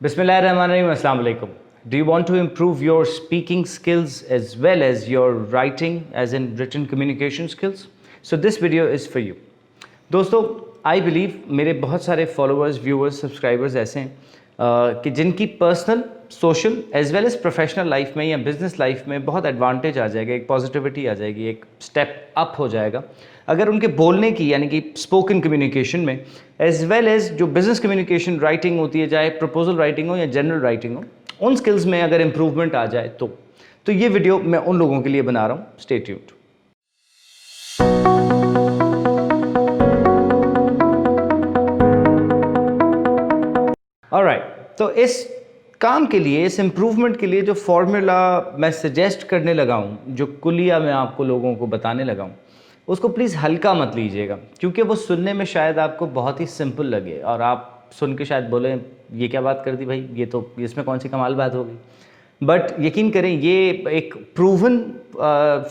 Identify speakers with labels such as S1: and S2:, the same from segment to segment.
S1: Bismillahirrahmanirrahim. Assalamu alaikum. Do you want to improve your speaking skills as well as your writing, as in written communication skills? So this video is for you. दोस्तों, I believe मेरे बहुत सारे followers, viewers, subscribers ऐसे हैं कि जिनकी personal, social as well as professional life में या बिजनेस लाइफ में बहुत एडवांटेज आ जाएगा, एक पॉजिटिविटी आ जाएगी, एक स्टेप अप हो जाएगा अगर उनके बोलने की यानी कि स्पोकन कम्युनिकेशन में एज वेल एज जो बिजनेस कम्युनिकेशन राइटिंग होती है, चाहे प्रपोजल राइटिंग हो या जनरल राइटिंग हो, उन स्किल्स में अगर इम्प्रूवमेंट आ जाए तो ये वीडियो मैं उन लोगों के लिए बना रहा हूँ. Stay tuned. ऑलराइट, तो इस काम के लिए, इस इम्प्रूवमेंट के लिए जो फॉर्मूला मैं सजेस्ट करने लगा हूँ, जो कुलिया मैं आपको लोगों को बताने लगा हूँ, उसको प्लीज़ हल्का मत लीजिएगा, क्योंकि वो सुनने में शायद आपको बहुत ही सिंपल लगे और आप सुन के शायद बोलें ये क्या बात कर दी भाई, ये तो इसमें कौन सी कमाल बात हो गई. बट यकीन करें, ये एक प्रूवन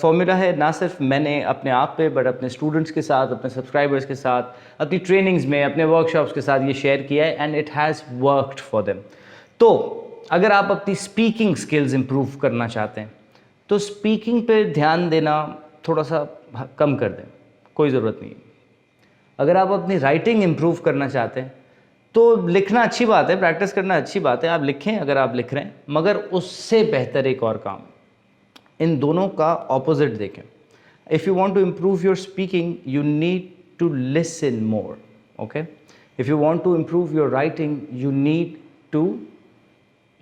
S1: फॉर्मूला है. ना सिर्फ मैंने अपने आप पे बट अपने स्टूडेंट्स के साथ, अपने सब्सक्राइबर्स के साथ, अपनी ट्रेनिंग्स में, अपने वर्कशॉप्स के साथ ये शेयर किया है and it has worked for them. तो अगर आप अपनी स्पीकिंग स्किल्स इंप्रूव करना चाहते हैं तो स्पीकिंग पे ध्यान देना थोड़ा सा कम कर दें, कोई ज़रूरत नहीं है. अगर आप अपनी राइटिंग इंप्रूव करना चाहते हैं तो लिखना अच्छी बात है, प्रैक्टिस करना अच्छी बात है, आप लिखें अगर आप लिख रहे हैं, मगर उससे बेहतर एक और काम, इन दोनों का ऑपोजिट देखें. If you want to improve your speaking you need to listen more. Okay, if you want to improve your writing you need to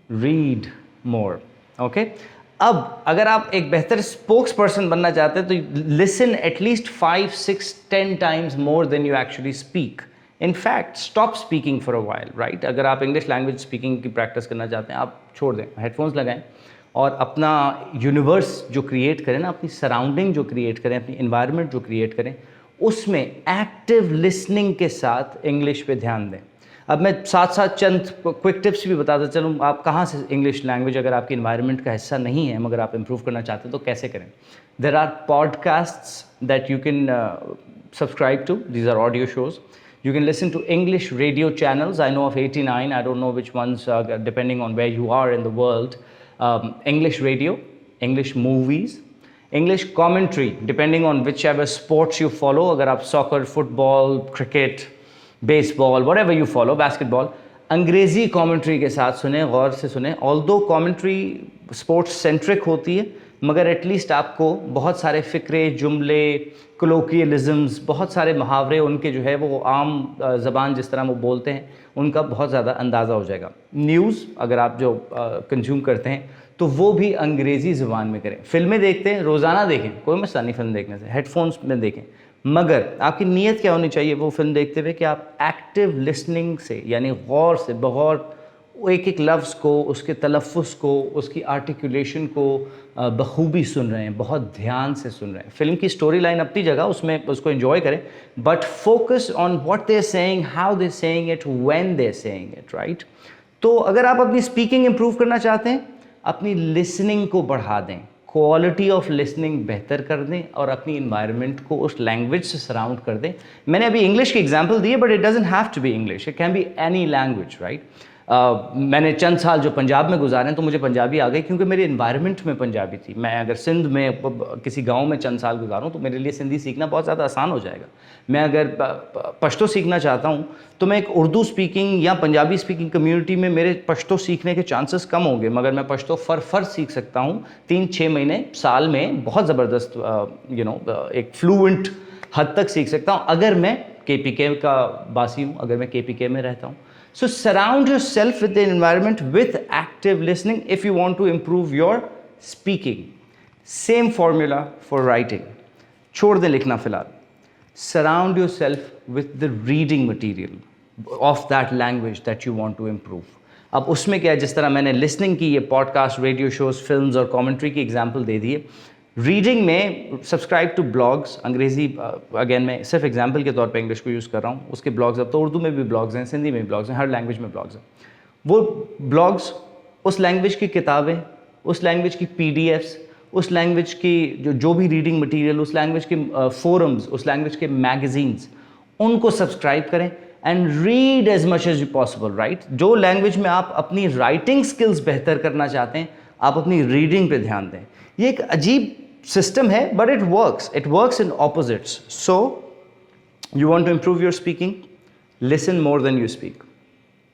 S1: read more. Okay, अब अगर आप एक बेहतर स्पोक्स पर्सन बनना चाहते हैं तो listen at least 5, 6, 10 times more than you actually speak. In fact stop speaking for a while, right. अगर आप इंग्लिश लैंग्वेज स्पीकिंग की प्रैक्टिस करना चाहते हैं, आप छोड़ दें, हेडफोन्स लगाएं और अपना यूनिवर्स जो क्रिएट करें ना, अपनी सराउंडिंग जो क्रिएट करें, अपनी इन्वायरमेंट जो क्रिएट करें, उसमें एक्टिव लिसनिंग के साथ इंग्लिश पे ध्यान दें. अब मैं साथ साथ चंद क्विक टिप्स भी बताता चलूँ, आप कहाँ से इंग्लिश लैंग्वेज अगर आपकी इन्वायरमेंट का हिस्सा नहीं है मगर आप इम्प्रूव करना चाहते हैं तो कैसे करें. There are podcasts that you can subscribe to. These are audio shows. You can listen to English radio channels. I know of 89. I don't know which ones, depending on where you are in the world. English radio, English movies, English commentary, depending on whichever sports you follow. अगर आप soccer, football, cricket, baseball, whatever you follow, basketball, अंग्रेज़ी commentary के साथ सुने, गौर से सुने. Although commentary sports centric होती है, मगर एटलीस्ट आपको बहुत सारे फ़िक्रे, जुमले, कोलोकियलिज़म्स, बहुत सारे मुहावरे, उनके जो है वो आम ज़बान जिस तरह वो बोलते हैं, उनका बहुत ज़्यादा अंदाज़ा हो जाएगा. न्यूज़ अगर आप जो कंज्यूम करते हैं तो वो भी अंग्रेज़ी ज़बान में करें. फ़िल्में देखते हैं, रोज़ाना देखें, कोई मसला नहीं फ़िल्म देखने से, हेडफोन्स में देखें, मगर आपकी नीयत क्या होनी चाहिए वो फ़िल्म देखते हुए कि आप एक्टिव लिसनिंग से, यानी गौर से, बगौर एक एक लफ्ज़ को, उसके तलफ़्फ़ुज़ को, उसकी आर्टिकुलेशन को बखूबी सुन रहे हैं, बहुत ध्यान से सुन रहे हैं. फ़िल्म की स्टोरी लाइन अपनी जगह, उसमें उसको एंजॉय करें, but focus on what they are saying, how they are saying it, when they are saying it, right. तो अगर आप अपनी स्पीकिंग इंप्रूव करना चाहते हैं, अपनी लिसनिंग को बढ़ा दें, क्वालिटी ऑफ लिसनिंग बेहतर कर दें और अपनी इन्वायरमेंट को उस लैंग्वेज से सराउंड कर दें. मैंने अभी इंग्लिश की एग्जांपल दी है, but it doesn't have to be English, it can be any language, right. मैंने चंद साल जो पंजाब में गुजारे तो मुझे पंजाबी आ गई क्योंकि मेरे इन्वायरमेंट में पंजाबी थी. मैं अगर सिंध में किसी गांव में चंद साल गुजारूं तो मेरे लिए सिंधी सीखना बहुत ज़्यादा आसान हो जाएगा. मैं अगर पश्तो सीखना चाहता हूं तो मैं एक उर्दू स्पीकिंग या पंजाबी स्पीकिंग कम्युनिटी में मेरे पश्तो सीखने के चांसेस कम होंगे, मगर मैं पश्तो फर सीख सकता हूं 3-6 महीने, साल में बहुत ज़बरदस्त एक फ्लूएंट हद तक सीख सकता हूँ अगर मैं KPK का बासी हूँ, अगर मैं KPK में रहता हूँ. So surround yourself with the environment with active listening if you want to improve your speaking. Same formula for writing. छोड़ दें लिखना फिलहाल. Surround yourself with the reading material of that language that you want to improve. अब उसमें क्या है, जिस तरह मैंने listening की ये पॉडकास्ट, रेडियो शोज़, फिल्म्स और कमेंट्री की एग्जाम्पल दे दी है, रीडिंग में सब्सक्राइब टू ब्लॉग्स. अंग्रेज़ी अगेन मैं सिर्फ एग्जांपल के तौर पे इंग्लिश को यूज़ कर रहा हूँ, उसके ब्लॉग्स, अब तो उर्दू में भी ब्लॉग्स हैं, सिंधी में भी ब्लॉग्स हैं, हर लैंग्वेज में ब्लॉग्स हैं. वो ब्लॉग्स, उस लैंग्वेज की किताबें, उस लैंग्वेज की PDFs, उस लैंग्वेज की जो भी रीडिंग मटीरियल, उस लैंग्वेज के फोरम्स, उस लैंग्वेज के मैगज़ीन्स, उनको सब्सक्राइब करें and read as much as possible, right? जो लैंग्वेज में आप अपनी राइटिंग स्किल्स बेहतर करना चाहते हैं, आप अपनी रीडिंग पे ध्यान दें। ये एक अजीब सिस्टम है, but it works in opposites. So you want to improve your speaking, listen more than you speak.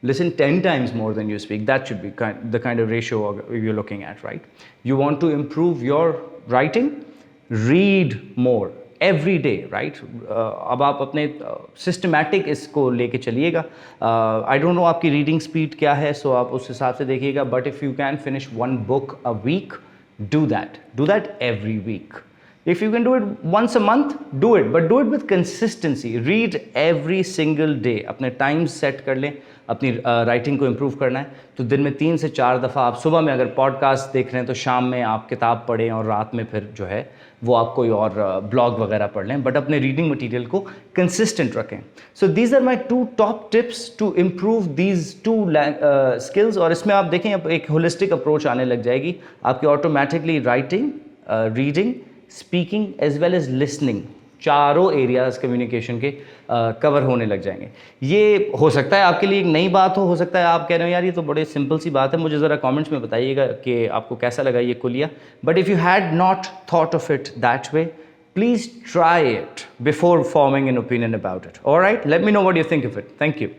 S1: Listen 10 times more than you speak. That should be the kind of ratio you're looking at, right? You want to improve your writing, read more every day, right? अब आप अपने systematic इसको लेके चलिएगा। I don't know आपकी reading speed क्या है, सो आप उस हिसाब से देखिएगा, but if you can finish 1 book a week, do that every week. If you can do it once a month, do it, but do it with consistency. Read every single day. अपने times set कर लें, अपनी writing को improve करना है तो दिन में 3 से 4 दफ़ा आप सुबह में अगर पॉडकास्ट देख रहे हैं तो शाम में आप किताब पढ़ें और रात में फिर जो है वो आप कोई और ब्लॉग वगैरह पढ़ लें, बट अपने रीडिंग मटीरियल को कंसिस्टेंट रखें। So these are my 2 top tips to improve these 2 skills. और इसमें आप देखें अब एक होलिस्टिक अप्रोच आने लग जाएगी आपकी, automatically writing, reading, speaking as well as listening, चारों एरियाज कम्युनिकेशन के कवर होने लग जाएंगे। ये हो सकता है आपके लिए एक नई बात हो सकता है आप कह रहे हो यार ये तो बड़े सिंपल सी बात है, मुझे ज़रा कमेंट्स में बताइएगा कि आपको कैसा लगा ये कुलिया। But if you had not thought of it that way, please try it before forming an opinion about it. Alright, let me know what you think of it. Thank you.